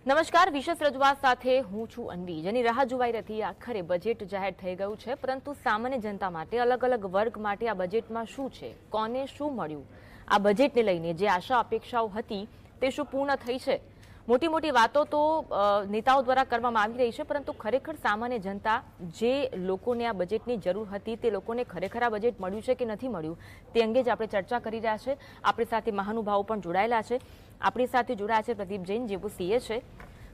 નમસ્કાર, વિશેષ રજૂઆત સાથે હું છું અન્વી, જેની રાહ જોવાઈ રહી આખરે બજેટ જાહેર થઈ ગયું છે, પરંતુ સામાન્ય જનતા માટે, અલગ અલગ વર્ગ માટે આ બજેટમાં શું છે, કોને શું મળ્યું, આ બજેટને લઈને જે આશા અપેક્ષાઓ હતી તે શું પૂર્ણ થઈ છે? મોટી મોટી વાતો તો નેતાઓ દ્વારા કરવામાં આવી રહી છે, પરંતુ ખરેખર સામાન્ય જનતા, જે લોકોને આ બજેટની જરૂર હતી, તે લોકોને ખરેખર આ બજેટ મળ્યું છે કે નથી મળ્યું, તે અંગે જ આપણે ચર્ચા કરી રહ્યા છે. આપણી સાથે મહાનુભાવો પણ જોડાયેલા છે. આપણી સાથે જોડાયા છે પ્રદીપ જૈન, જેઓ સીએ છે,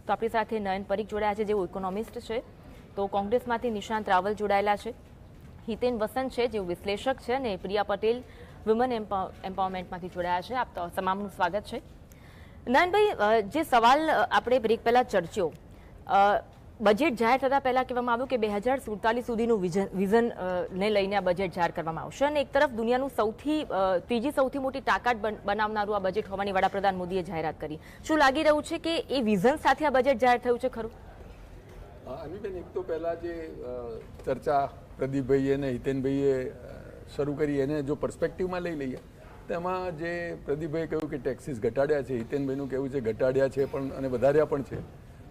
તો આપણી સાથે નયન પરીખ જોડાયા છે, જેઓ ઇકોનોમિસ્ટ છે, તો કોંગ્રેસમાંથી નિશાંત રાવલ જોડાયેલા છે, હિતેન વસંત છે, જેઓ વિશ્લેષક છે, અને પ્રિયા પટેલ વુમન એમ્પાવરમેન્ટમાંથી જોડાયા છે. આપ તમામનું સ્વાગત છે. નયનભાઈ, જે સવાલ આપણે બ્રેક પહેલા ચર્ચ્યો, બજેટ જાહેર થતા પહેલા કહેવામાં આવ્યું કે 2047 સુધીનું વિઝન ને લઈને આ બજેટ જાહેર કરવામાં આવશે, અને એક તરફ દુનિયાનું ત્રીજી સૌથી મોટી તાકાત બનાવનારું આ બજેટ હોવાની વડાપ્રધાન મોદીએ જાહેરાત કરી. શું લાગી રહ્યું છે કે એ વિઝન સાથે આ બજેટ જાહેર થયું છે ખરું? અન્વીબેન, એક તો પહેલા જે ચર્ચા પ્રદીપભાઈએ અને હિતેનભાઈએ શરૂ કરી એને જો પર્સપેક્ટિવમાં લઈ લઈએ, તેમાં જે પ્રદીપભાઈએ કહ્યું કે ટેક્સીસ ઘટાડ્યા છે, હિતેનભાઈનું કહેવું છે ઘટાડ્યા છે પણ અને વધાર્યા પણ છે,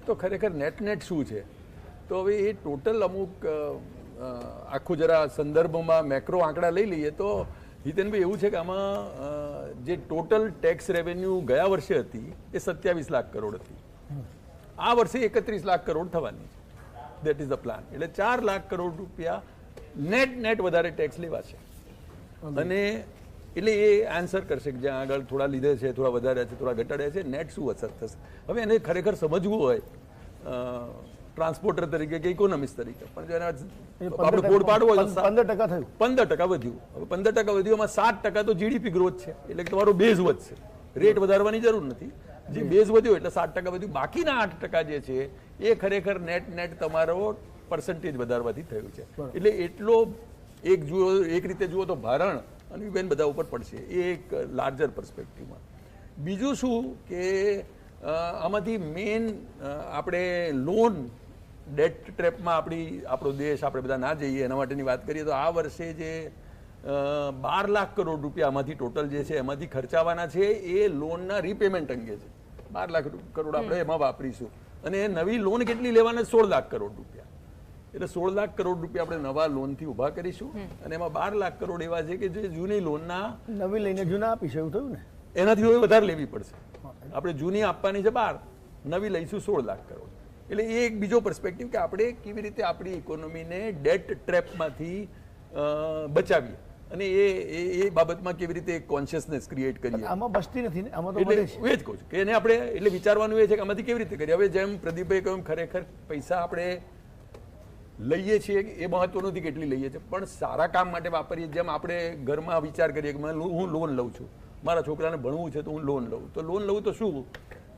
તો ખરેખર નેટ શું છે? તો હવે એ ટોટલ અમુક આખું જરા સંદર્ભમાં મેક્રો આંકડા લઈ લઈએ તો હિતેનભાઈ એવું છે કે આમાં જે ટોટલ ટેક્સ રેવન્યુ ગયા વર્ષે હતી એ 27 લાખ કરોડ હતી. આ વર્ષે 31 લાખ કરોડ થવાની છે. That is the plan. એટલે 4 લાખ કરોડ રૂપિયા નેટ વધારે ટેક્સ લેવાશે, અને એટલે એ આન્સર કરશે કે જ્યાં આગળ થોડા લીધે છે, થોડા વધાર્યા છે, થોડા ઘટાડ્યા છે, નેટ શું અસર થશે. હવે એને ખરેખર સમજવું હોય ટ્રાન્સપોર્ટર તરીકે કે ઇકોનોમિસ્ટ તરીકે, પણ જો આપણે કોડ પાડવો હોય 15% થયું, 15% વધ્યું. હવે 15% વધ્યું, એમાં 7% તો જીડીપી ગ્રોથ છે, એટલે તમારો બેઝ વધશે, રેટ વધારવાની જરૂર નથી. જે બેઝ વધ્યો એટલે 7% વધ્યું. બાકીના 8% જે છે એ ખરેખર નેટ તમારો પર્સન્ટેજ વધારવાથી થયું છે. એટલે એટલો એક રીતે જુઓ તો ભારણ અને બેન બધા ઉપર પડશે, એ એક લાર્જર પર્સપેક્ટિવમાં. બીજું શું કે આમાંથી મેઇન આપણે લોન ડેટ ટ્રેપમાં આપણો દેશ આપણે બધા ના જઈએ એના માટેની વાત કરીએ તો આ વર્ષે જે 12 લાખ કરોડ રૂપિયા આમાંથી ટોટલ જે છે એમાંથી ખર્ચાવાના છે એ લોનના રીપેમેન્ટ અંગે છે. 12 લાખ કરોડ આપણે એમાં વાપરીશું, અને એ નવી લોન કેટલી લેવાના? 16 લાખ કરોડ રૂપિયા. એટલે 16 લાખ કરોડ રૂપિયા આપણે નવા લોનથી ઉભા કરીશું, અને એમાં 12 લાખ કરોડ એવા છે કે જે જૂની લોનના નવી લઈને જૂના આપીશું, એવું થયું ને? એનાથી હવે વધારે લેવી પડશે. આપણે જૂની આપવાની છે 12, નવી લઈશું 16 લાખ કરોડ. એટલે એ એક બીજો પર્સપેક્ટિવ કે આપણે કેવી રીતે આપણી ઇકોનોમીને ડેટ ટ્રેપમાંથી બચાવીએ, અને એ બાબતમાં કેવી રીતે કોન્શિયસનેસ ક્રિએટ કરીએ. આમાં બસતી નથી ને, આમાં તો એટલે હું એ જ કહું છું કે એને આપણે એટલે વિચારવાનું એ છે કે આમાંથી કેવી રીતે કરીએ. હવે જેમ પ્રદીપભાઈ કહ્યું, ખરેખર પૈસા આપણે લઈએ છીએ એ મહત્વનું નથી કેટલી લઈએ છીએ, પણ સારા કામ માટે વાપરીએ. જેમ આપણે ઘરમાં વિચાર કરીએ કે હું લોન લઉં છું, મારા છોકરાને ભણવું છે તો હું લોન લઉં, તો લોન લઉં તો શું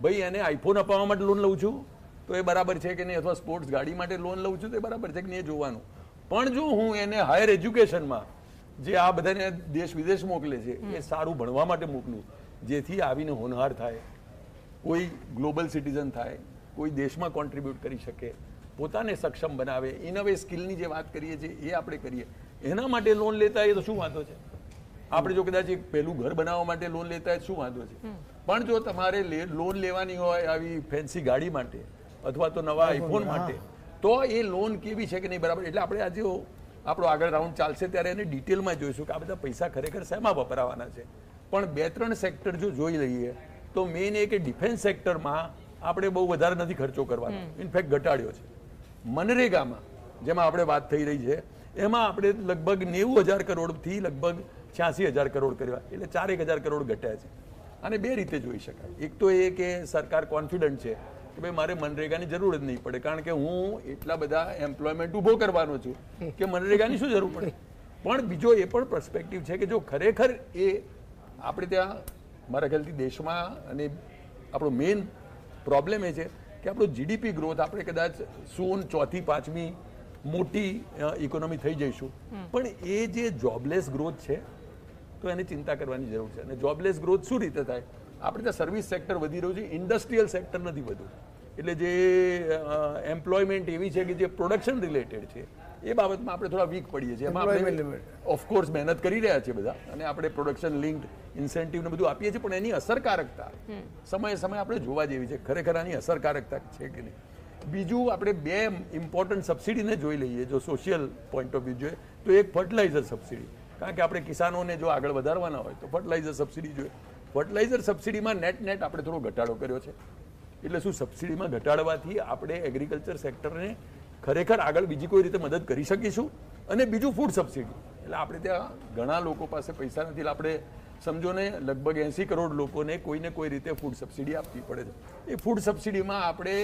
ભાઈ, એને આઈફોન અપાવવા માટે લોન લઉં છું તો એ બરાબર છે કે નહીં, અથવા સ્પોર્ટ્સ ગાડી માટે લોન લઉં છું તો એ બરાબર છે કે નહીં, એ જોવાનું. પણ જો હું એને હાયર એજ્યુકેશનમાં, જે આ બધાને દેશ વિદેશ મોકલે છે, એ સારું ભણવા માટે મોકલું, જેથી આવીને હોનહાર થાય, કોઈ ગ્લોબલ સિટીઝન થાય, કોઈ દેશમાં કોન્ટ્રીબ્યુટ કરી શકે, પોતાને સક્ષમ બનાવે, ઇનોવે સ્કિલની જે વાત કરીએ છીએ એ આપણે કરીએ, એના માટે લોન લેતા હોય તો શું વાંધો છે? આપણે જો કદાચ એક પહેલું ઘર બનાવવા માટે લોન લેતા હોય શું વાંધો છે? પણ જો તમારે લોન લેવાની હોય આવી ફેન્સી ગાડી માટે અથવા તો નવા આઈફોન માટે, તો એ લોન કેવી છે કે નહીં બરાબર. એટલે આપણે આજે આપણો આગળ રાઉન્ડ ચાલશે ત્યારે એને ડિટેલમાં જોઈશું કે આ બધા પૈસા ખરેખર શેમાં વપરાવાના છે. પણ 2-3 સેક્ટર જો જોઈ લઈએ તો મેઇન એ કે ડિફેન્સ સેક્ટરમાં આપણે બહુ વધારે નથી ખર્ચો કરવાનો, ઇનફેક્ટ ઘટાડ્યો છે. મનરેગામાં જેમાં આપણે વાત થઈ રહી છે એમાં આપણે લગભગ 90,000 કરોડથી લગભગ 86,000 કરોડ કર્યા, એટલે 4,000 કરોડ ઘટ્યા છે. અને બે રીતે જોઈ શકાય. એક તો એ કે સરકાર કોન્ફિડન્ટ છે કે ભાઈ મારે મનરેગાની જરૂર જ નહીં પડે, કારણ કે હું એટલા બધા એમ્પ્લોયમેન્ટ ઊભો કરવાનો છું કે મનરેગાની શું જરૂર પડે. પણ બીજો એ પણ પર્સપેક્ટિવ છે કે જો ખરેખર એ આપણે ત્યાં મારા ખ્યાલથી દેશમાં, અને આપણો મેઇન પ્રોબ્લેમ એ છે કે આપણો જીડીપી ગ્રોથ, આપણે કદાચ સૂન 4થી 5મી મોટી ઇકોનોમી થઈ જઈશું, પણ એ જે જોબલેસ ગ્રોથ છે તો એને ચિંતા કરવાની જરૂર છે. અને જોબલેસ ગ્રોથ શું રીતે થાય? આપણે ત્યાં સર્વિસ સેક્ટર વધી રહ્યું છે, ઇન્ડસ્ટ્રીયલ સેક્ટર નથી વધુ. એટલે જે એમ્પ્લોયમેન્ટ એવી છે કે જે પ્રોડક્શન રિલેટેડ છે એ બાબતમાં આપણે થોડા વીક પડીએ છીએ. એમાં Employment આપણે limit. ઓફકોર્સ મહેનત કરી રહ્યા છે બધા, અને આપણે પ્રોડક્શન લિંક્ડ ઇન્સેન્ટિવ ને બધું આપીએ છીએ, પણ એની અસરકારકતા સમયે સમયે આપણે જોવા જેવી છે, ખરેખર આની અસરકારકતા છે કે નહીં. બીજું આપણે બે ઇમ્પોર્ટન્ટ સબસિડીને જોઈ લઈએ, જો સોશિયલ પોઈન્ટ ઓફ વ્યૂ જોઈએ તો એક ફર્ટિલાઇઝર સબસિડી, કારણ કે આપણે કિસાનોને જો આગળ વધારવાના હોય તો ફર્ટિલાઇઝર સબસિડી જોઈએ. ફર્ટિલાઇઝર સબસિડીમાં નેટ આપણે થોડો ઘટાડો કર્યો છે. એટલે શું, સબસિડીમાં ઘટાડવાથી આપણે એગ્રીકલ્ચર સેક્ટરને ખરેખર આગળ બીજી કોઈ રીતે મદદ કરી શકીશું. અને બીજું ફૂડ સબસિડી, એટલે આપણે ત્યાં ઘણા લોકો પાસે પૈસા નથી, એટલે આપણે સમજો ને લગભગ 80 કરોડ લોકોને કોઈને કોઈ રીતે ફૂડ સબસિડી આપવી પડે છે. એ ફૂડ સબસિડીમાં આપણે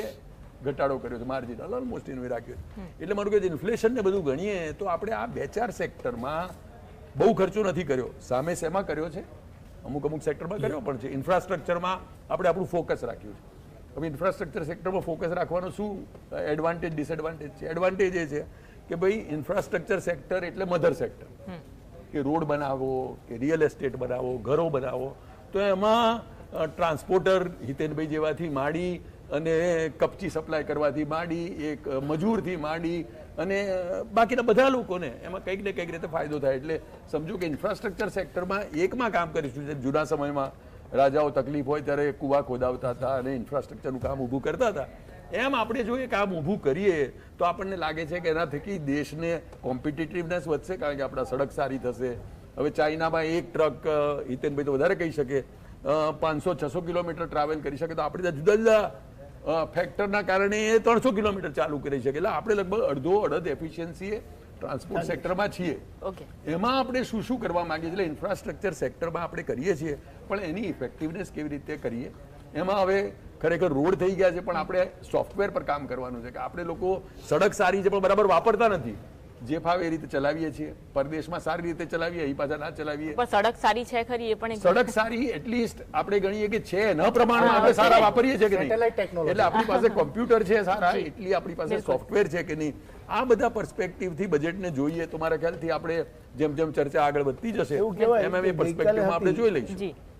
ઘટાડો કર્યો છે, માર્જિનલ ઓલમોસ્ટ એનું રાખ્યું છે. એટલે મારું કહે ઇન્ફ્લેશન ને બધું ગણીએ તો આપણે આ 2-4 સેક્ટરમાં બહુ ખર્ચો નથી કર્યો. સામે શેમાં કર્યો છે, અમુક સેક્ટરમાં કર્યો પણ છે. ઇન્ફ્રાસ્ટ્રક્ચરમાં આપણે આપણું ફોકસ રાખ્યું છે. હવે ઇન્ફ્રાસ્ટ્રક્ચર સેક્ટરમાં ફોકસ રાખવાનો શું એડવાન્ટેજ ડિસએડવાન્ટેજ છે? એડવાન્ટેજ એ છે કે ભાઈ ઇન્ફ્રાસ્ટ્રક્ચર સેક્ટર એટલે મધર સેક્ટર, કે રોડ બનાવો કે રિયલ એસ્ટેટ બનાવો, ઘરો બનાવો, તો એમાં ટ્રાન્સપોર્ટર હિતેનભાઈ જેવાથી માંડી અને કપચી સપ્લાય કરવાથી માંડી, એક મજૂરથી માંડી અને બાકીના બધા લોકોને એમાં કંઈક ને કંઈક રીતે ફાયદો થાય. એટલે સમજો કે ઇન્ફ્રાસ્ટ્રક્ચર સેક્ટરમાં એકમાં કામ કરીશું. જૂના સમયમાં રાજાઓ તકલીફ હોય ત્યારે કુવા ખોદાવતા હતા અને ઇન્ફ્રાસ્ટ્રક્ચરનું કામ ઊભું કરતા હતા. એમ આપણે જો એ કામ ઊભું કરીએ તો આપણને લાગે છે કે એના થકી દેશને કોમ્પિટિટિવનેસ વધશે, કારણ કે આપણા સડક સારી થશે. હવે ચાઇનામાં એક ટ્રક, હિતેનભાઈ તો વધારે કહી શકે, 500-600 કિલોમીટર ટ્રાવેલ કરી શકે, તો આપણે ત્યાં જુદા જુદા ફેક્ટરના કારણે એ 300 કિલોમીટર ચાલુ કરી શકે. એટલે આપણે લગભગ અડધ એફિશિયન્સી ટ્રાન્સપોર્ટ સેક્ટરમાં છીએ. એમાં આપણે શું શું કરવા માંગીએ છીએ, એટલે ઇન્ફ્રાસ્ટ્રક્ચર સેક્ટરમાં આપણે કરીએ છીએ, પણ એની ઇફેક્ટિવનેસ કેવી રીતે કરીએ. એમાં હવે ખરેખર રોડ થઈ ગયા છે, પણ આપણે સોફ્ટવેર પર કામ કરવાનું છે કે આપણે લોકો સડક સારી છે પણ બરાબર વાપરતા નથી, જે ફાવે એ રીતે ચલાવીએ છીએ. પરદેશમાં સારી રીતે ચલાવીએ, અહીં પાછા ના ચલાવીએ. પણ સડક સારી છે ખરી, એ પણ સડક સારી એટલીસ્ટ આપણે ગણીએ કે છે, ન પ્રમાણમાં આપણે સારા વાપરીએ છીએ કે નહીં. એટલે આપણી પાસે કોમ્પ્યુટર છે સારા, એટલી આપણી પાસે સોફ્ટવેર છે કે નહીં. આ બધા પર્સપેક્ટિવથી બજેટને જોઈએ તો મારા ખ્યાલથી આપણે જેમ જેમ ચર્ચા આગળ વધતી જશે એમ એમ એ પર્સપેક્ટિવમાં આપણે જોઈ લઈશું.